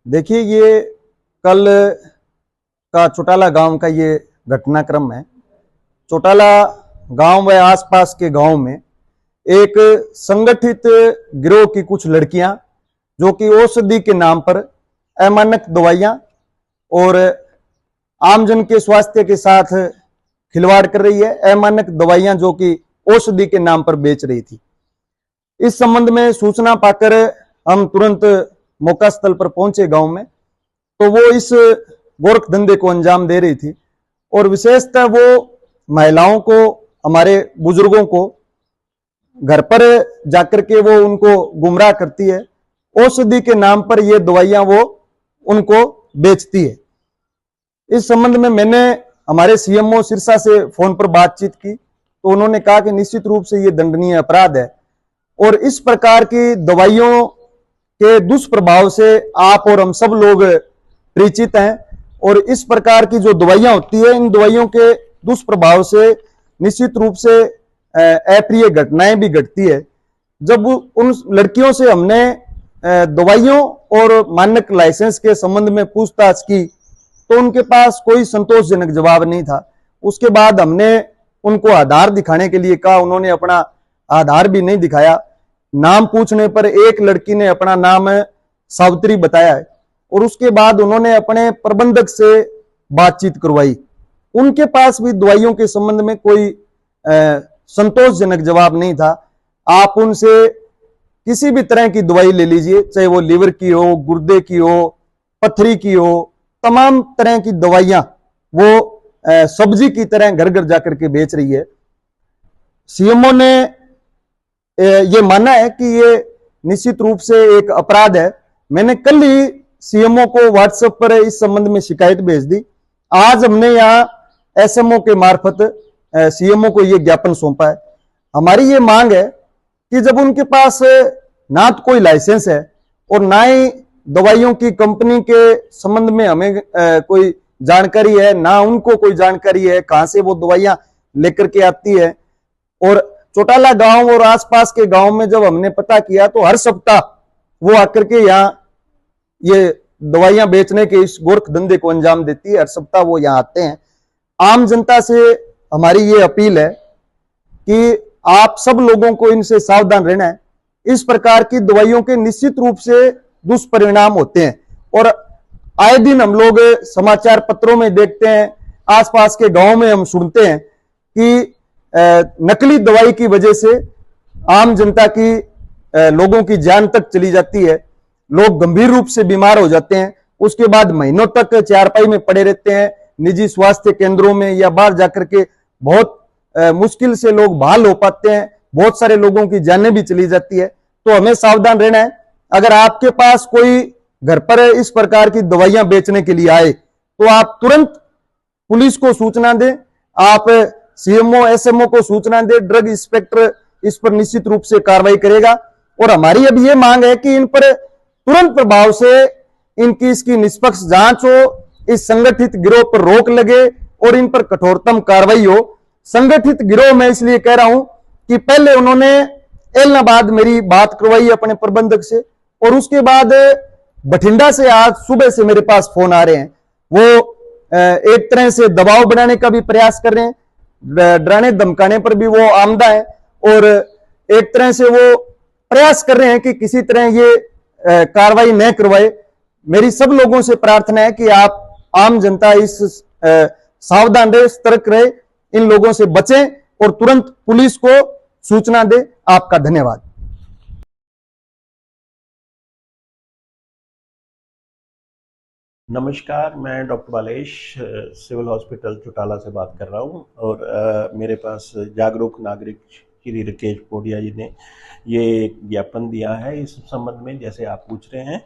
देखिए, ये कल का चौटाला गांव का ये घटनाक्रम है। चौटाला गांव व आसपास के गांव में एक संगठित गिरोह की कुछ लड़कियां जो कि औषधि के नाम पर अमानक दवाइयां और आमजन के स्वास्थ्य के साथ खिलवाड़ कर रही है। अमानक दवाइयां जो कि औषधि के नाम पर बेच रही थी। इस संबंध में सूचना पाकर हम तुरंत मौका स्थल पर पहुंचे गांव में, तो वो इस गोरख धंधे को अंजाम दे रही थी और विशेषतः वो महिलाओं को, हमारे बुजुर्गों को घर पर जाकर के वो उनको गुमराह करती है। औषधि के नाम पर ये दवाइयां वो उनको बेचती है। इस संबंध में मैंने हमारे सीएमओ सिरसा से फोन पर बातचीत की, तो उन्होंने कहा कि निश्चित रूप से ये दंडनीय अपराध है और इस प्रकार की दवाइयों के दुष्प्रभाव से आप और हम सब लोग परिचित हैं और इस प्रकार की जो दवाइयां होती है, इन दवाइयों के दुष्प्रभाव से निश्चित रूप से अप्रिय घटनाएं भी घटती है। जब उन लड़कियों से हमने दवाइयों और मानक लाइसेंस के संबंध में पूछताछ की तो उनके पास कोई संतोषजनक जवाब नहीं था। उसके बाद हमने उनको आधार दिखाने के लिए कहा, उन्होंने अपना आधार भी नहीं दिखाया। नाम पूछने पर एक लड़की ने अपना नाम सावित्री बताया है और उसके बाद उन्होंने अपने प्रबंधक से बातचीत करवाई। उनके पास भी दवाइयों के संबंध में कोई संतोषजनक जवाब नहीं था। आप उनसे किसी भी तरह की दवाई ले लीजिए, चाहे वो लीवर की हो, गुर्दे की हो, पथरी की हो, तमाम तरह की दवाइयां वो सब्जी की तरह घर घर जाकर के बेच रही है। सीएमओ ने ये माना है कि ये निश्चित रूप से एक अपराध है। मैंने कल ही सीएमओ को व्हाट्सएप पर इस संबंध में शिकायत भेज दी। आज हमने यहाँ एसएमओ के मार्फत सीएमओ को ये ज्ञापन सौंपा है। हमारी ये मांग है कि जब उनके पास ना तो कोई लाइसेंस है और ना ही दवाइयों की कंपनी के संबंध में हमें कोई जानकारी है, ना उनको कोई जानकारी है कहां से वो दवाइयां लेकर के आती है। और चौटाला गांव और आसपास के गांव में जब हमने पता किया तो हर सप्ताह वो आकर के यहाँ ये दवाइयां बेचने के इस गोरख धंधे को अंजाम देती है। हर सप्ताह वो यहाँ आते हैं। आम जनता से हमारी ये अपील है कि आप सब लोगों को इनसे सावधान रहना है। इस प्रकार की दवाइयों के निश्चित रूप से दुष्परिणाम होते हैं और आए दिन हम लोग समाचार पत्रों में देखते हैं, आसपास के गांव में हम सुनते हैं कि नकली दवाई की वजह से आम जनता की, लोगों की जान तक चली जाती है। लोग गंभीर रूप से बीमार हो जाते हैं, उसके बाद महीनों तक चारपाई में पड़े रहते हैं। निजी स्वास्थ्य केंद्रों में या बाहर जाकर के बहुत मुश्किल से लोग बहाल हो पाते हैं। बहुत सारे लोगों की जानें भी चली जाती है। तो हमें सावधान रहना है। अगर आपके पास कोई घर पर इस प्रकार की दवाइयां बेचने के लिए आए तो आप तुरंत पुलिस को सूचना दें, आप सीएमओ एसएमओ को सूचना दें। ड्रग इंस्पेक्टर इस पर निश्चित रूप से कार्रवाई करेगा। और हमारी अब ये मांग है कि इन पर तुरंत प्रभाव से इनकी इसकी निष्पक्ष जांच हो, इस संगठित गिरोह पर रोक लगे और इन पर कठोरतम कार्रवाई हो। संगठित गिरोह में इसलिए कह रहा हूं कि पहले उन्होंने एलनाबाद मेरी बात करवाई अपने प्रबंधक से और उसके बाद बठिंडा से आज सुबह से मेरे पास फोन आ रहे हैं। वो एक तरह से दबाव बनाने का भी प्रयास कर रहे हैं, डराने धमकाने पर भी वो आमदा है और एक तरह से वो प्रयास कर रहे हैं कि किसी तरह ये कार्रवाई न करवाए। मेरी सब लोगों से प्रार्थना है कि आप आम जनता इस सावधान रहे, सतर्क रहे, इन लोगों से बचें और तुरंत पुलिस को सूचना दें। आपका धन्यवाद। नमस्कार, मैं डॉक्टर बालेश सिविल हॉस्पिटल चौटाला से बात कर रहा हूं और मेरे पास जागरूक नागरिक श्री राकेश पोडिया जी ने ये ज्ञापन दिया है इस संबंध में, जैसे आप पूछ रहे हैं।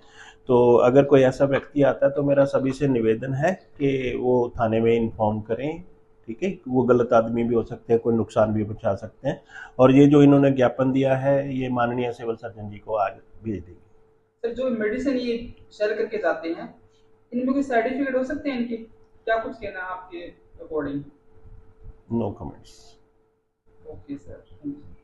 तो अगर कोई ऐसा व्यक्ति आता है तो मेरा सभी से निवेदन है कि वो थाने में इन्फॉर्म करें, ठीक है। वो गलत आदमी भी हो सकते हैं, कोई नुकसान भी पहुंचा सकते हैं। और ये जो इन्होंने ज्ञापन दिया है ये माननीय सिविल सर्जन जी को आज भेज देंगे। सर, जो मेडिसिन ये सेल करके जाते हैं, इनमें कोई साइड इफेक्ट हो सकते हैं? इनके क्या कुछ कहना है आपके according? No comments. Okay sir, thank you.